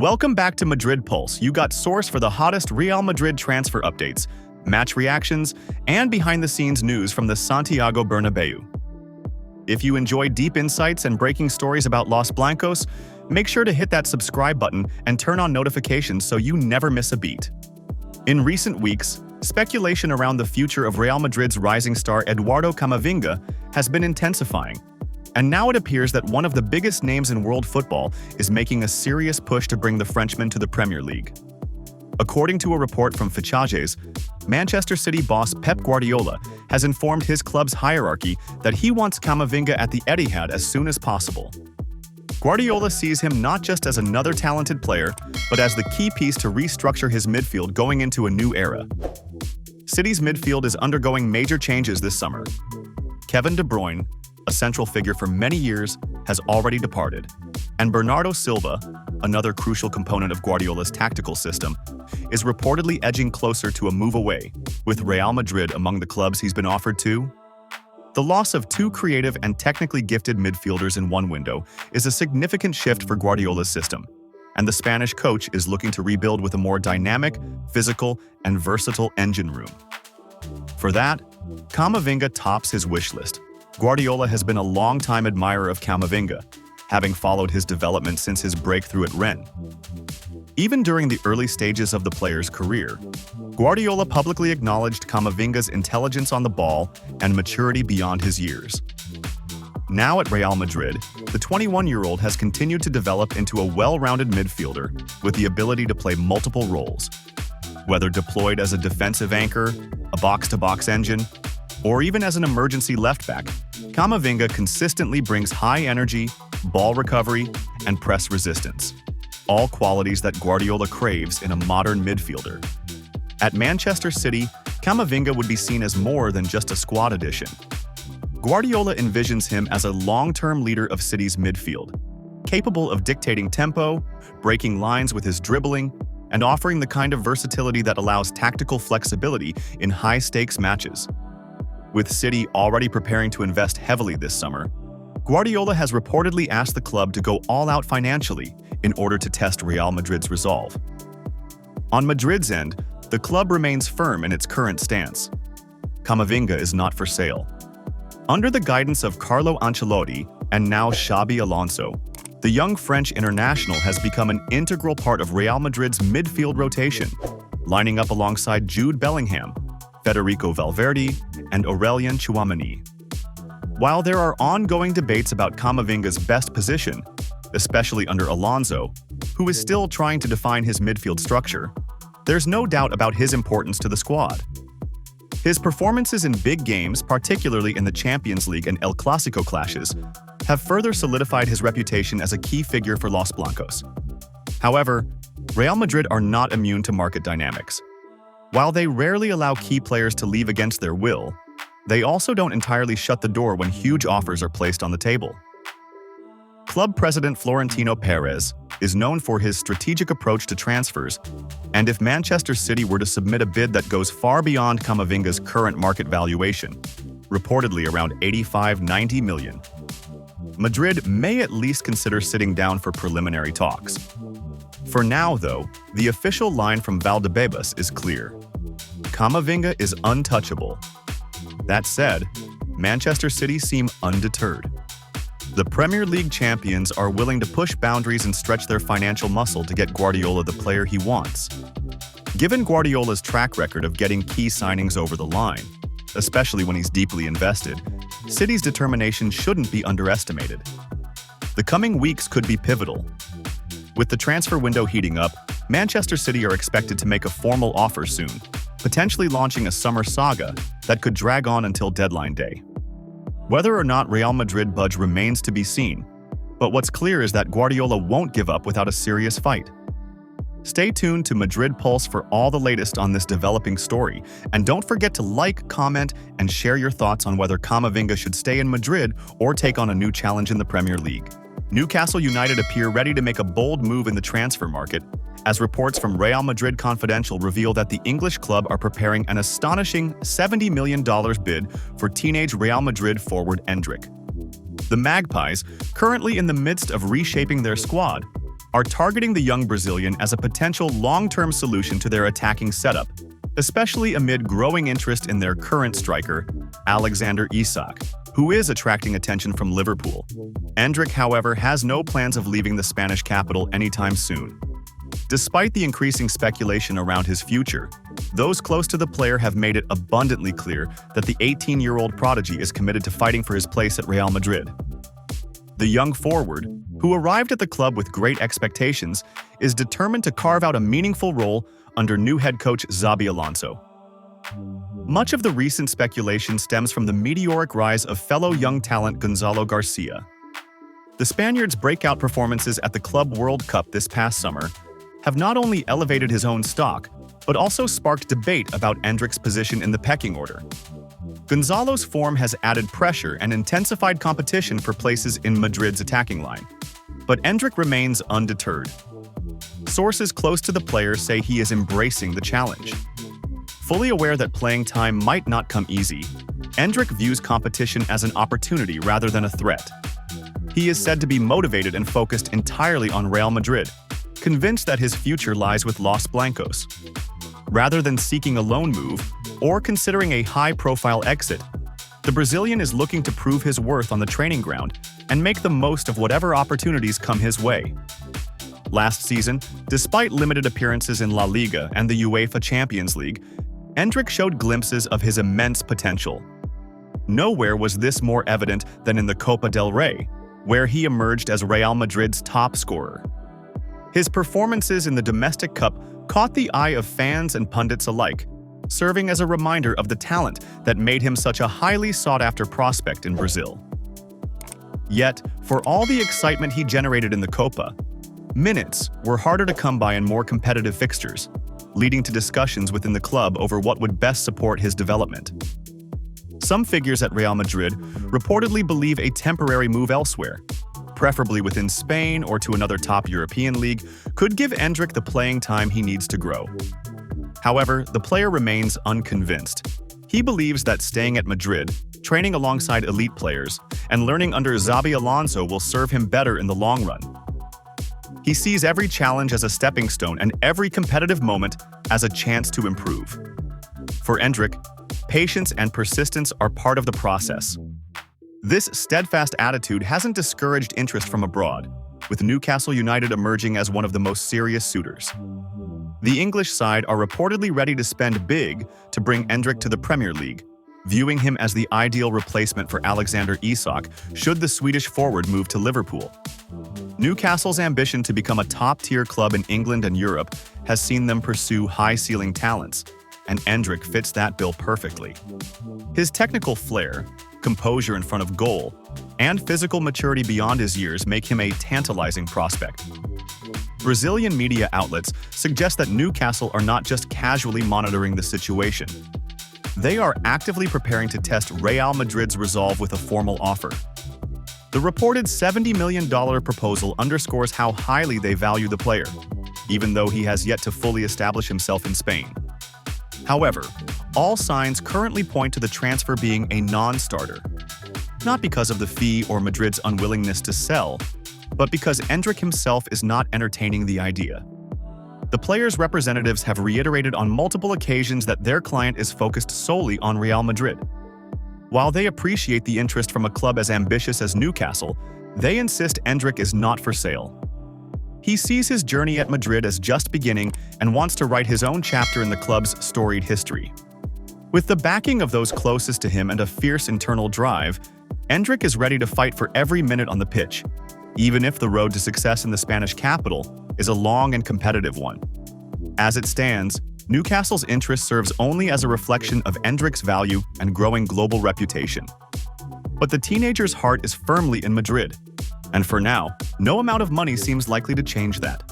Welcome back to Madrid Pulse. You got source for the hottest Real Madrid transfer updates, match reactions, and behind-the-scenes news from the Santiago Bernabeu. If you enjoy deep insights and breaking stories about Los Blancos, make sure to hit that subscribe button and turn on notifications so you never miss a beat. In recent weeks, speculation around the future of Real Madrid's rising star Eduardo Camavinga has been intensifying. And now it appears that one of the biggest names in world football is making a serious push to bring the Frenchman to the Premier League. According to a report from Fichajes, Manchester City boss Pep Guardiola has informed his club's hierarchy that he wants Camavinga at the Etihad as soon as possible. Guardiola sees him not just as another talented player, but as the key piece to restructure his midfield going into a new era. City's midfield is undergoing major changes this summer. Kevin De Bruyne, a central figure for many years, has already departed, and Bernardo Silva, another crucial component of Guardiola's tactical system, is reportedly edging closer to a move away, with Real Madrid among the clubs he's been offered to. The loss of two creative and technically gifted midfielders in one window is a significant shift for Guardiola's system, and the Spanish coach is looking to rebuild with a more dynamic, physical, and versatile engine room. For that, Camavinga tops his wish list. Guardiola has been a long-time admirer of Camavinga, having followed his development since his breakthrough at Rennes. Even during the early stages of the player's career, Guardiola publicly acknowledged Camavinga's intelligence on the ball and maturity beyond his years. Now at Real Madrid, the 21-year-old has continued to develop into a well-rounded midfielder with the ability to play multiple roles. Whether deployed as a defensive anchor, a box-to-box engine, or even as an emergency left-back, Camavinga consistently brings high energy, ball recovery, and press resistance, all qualities that Guardiola craves in a modern midfielder. At Manchester City, Camavinga would be seen as more than just a squad addition. Guardiola envisions him as a long-term leader of City's midfield, capable of dictating tempo, breaking lines with his dribbling, and offering the kind of versatility that allows tactical flexibility in high-stakes matches. With City already preparing to invest heavily this summer, Guardiola has reportedly asked the club to go all out financially in order to test Real Madrid's resolve. On Madrid's end, the club remains firm in its current stance. Camavinga is not for sale. Under the guidance of Carlo Ancelotti and now Xabi Alonso, the young French international has become an integral part of Real Madrid's midfield rotation, lining up alongside Jude Bellingham, Federico Valverde, and Aurelien Tchouaméni. While there are ongoing debates about Camavinga's best position, especially under Alonso, who is still trying to define his midfield structure, there's no doubt about his importance to the squad. His performances in big games, particularly in the Champions League and El Clasico clashes, have further solidified his reputation as a key figure for Los Blancos. However, Real Madrid are not immune to market dynamics. While they rarely allow key players to leave against their will, they also don't entirely shut the door when huge offers are placed on the table. Club president Florentino Perez is known for his strategic approach to transfers, and if Manchester City were to submit a bid that goes far beyond Camavinga's current market valuation, reportedly around 85–90 million, Madrid may at least consider sitting down for preliminary talks. For now, though, the official line from Valdebebas is clear. Camavinga is untouchable. That said, Manchester City seem undeterred. The Premier League champions are willing to push boundaries and stretch their financial muscle to get Guardiola the player he wants. Given Guardiola's track record of getting key signings over the line, especially when he's deeply invested, City's determination shouldn't be underestimated. The coming weeks could be pivotal. With the transfer window heating up, Manchester City are expected to make a formal offer soon, potentially launching a summer saga that could drag on until deadline day. Whether or not Real Madrid budge remains to be seen, but what's clear is that Guardiola won't give up without a serious fight. Stay tuned to Madrid Pulse for all the latest on this developing story, and don't forget to like, comment, and share your thoughts on whether Camavinga should stay in Madrid or take on a new challenge in the Premier League. Newcastle United appear ready to make a bold move in the transfer market, as reports from Real Madrid Confidential reveal that the English club are preparing an astonishing $70 million bid for teenage Real Madrid forward Endrick. The Magpies, currently in the midst of reshaping their squad, are targeting the young Brazilian as a potential long-term solution to their attacking setup, especially amid growing interest in their current striker, Alexander Isak, who is attracting attention from Liverpool. Endrick, however, has no plans of leaving the Spanish capital anytime soon. Despite the increasing speculation around his future, those close to the player have made it abundantly clear that the 18-year-old prodigy is committed to fighting for his place at Real Madrid. The young forward, who arrived at the club with great expectations, is determined to carve out a meaningful role under new head coach Xabi Alonso. Much of the recent speculation stems from the meteoric rise of fellow young talent Gonzalo Garcia. The Spaniard's breakout performances at the Club World Cup this past summer have not only elevated his own stock, but also sparked debate about Endrick's position in the pecking order. Gonzalo's form has added pressure and intensified competition for places in Madrid's attacking line, but Endrick remains undeterred. Sources close to the player say he is embracing the challenge. Fully aware that playing time might not come easy, Endrick views competition as an opportunity rather than a threat. He is said to be motivated and focused entirely on Real Madrid, convinced that his future lies with Los Blancos. Rather than seeking a loan move or considering a high-profile exit, the Brazilian is looking to prove his worth on the training ground and make the most of whatever opportunities come his way. Last season, despite limited appearances in La Liga and the UEFA Champions League, Endrick showed glimpses of his immense potential. Nowhere was this more evident than in the Copa del Rey, where he emerged as Real Madrid's top scorer. His performances in the domestic cup caught the eye of fans and pundits alike, serving as a reminder of the talent that made him such a highly sought-after prospect in Brazil. Yet, for all the excitement he generated in the Copa, minutes were harder to come by in more competitive fixtures, leading to discussions within the club over what would best support his development. Some figures at Real Madrid reportedly believe a temporary move elsewhere, preferably within Spain or to another top European league, could give Endrick the playing time he needs to grow. However, the player remains unconvinced. He believes that staying at Madrid, training alongside elite players, and learning under Xabi Alonso will serve him better in the long run. He sees every challenge as a stepping stone and every competitive moment as a chance to improve. For Endrick, patience and persistence are part of the process. This steadfast attitude hasn't discouraged interest from abroad, with Newcastle United emerging as one of the most serious suitors. The English side are reportedly ready to spend big to bring Endrick to the Premier League, viewing him as the ideal replacement for Alexander Isak should the Swedish forward move to Liverpool. Newcastle's ambition to become a top-tier club in England and Europe has seen them pursue high-ceiling talents, and Endrick fits that bill perfectly. His technical flair, composure in front of goal, and physical maturity beyond his years make him a tantalizing prospect. Brazilian media outlets suggest that Newcastle are not just casually monitoring the situation. They are actively preparing to test Real Madrid's resolve with a formal offer. The reported $70 million proposal underscores how highly they value the player, even though he has yet to fully establish himself in Spain. However, all signs currently point to the transfer being a non-starter, not because of the fee or Madrid's unwillingness to sell, but because Endrick himself is not entertaining the idea. The player's representatives have reiterated on multiple occasions that their client is focused solely on Real Madrid. While they appreciate the interest from a club as ambitious as Newcastle, they insist Endrick is not for sale. He sees his journey at Madrid as just beginning and wants to write his own chapter in the club's storied history. With the backing of those closest to him and a fierce internal drive, Endrick is ready to fight for every minute on the pitch, even if the road to success in the Spanish capital is a long and competitive one. As it stands, Newcastle's interest serves only as a reflection of Endrick's value and growing global reputation. But the teenager's heart is firmly in Madrid, and for now, no amount of money seems likely to change that.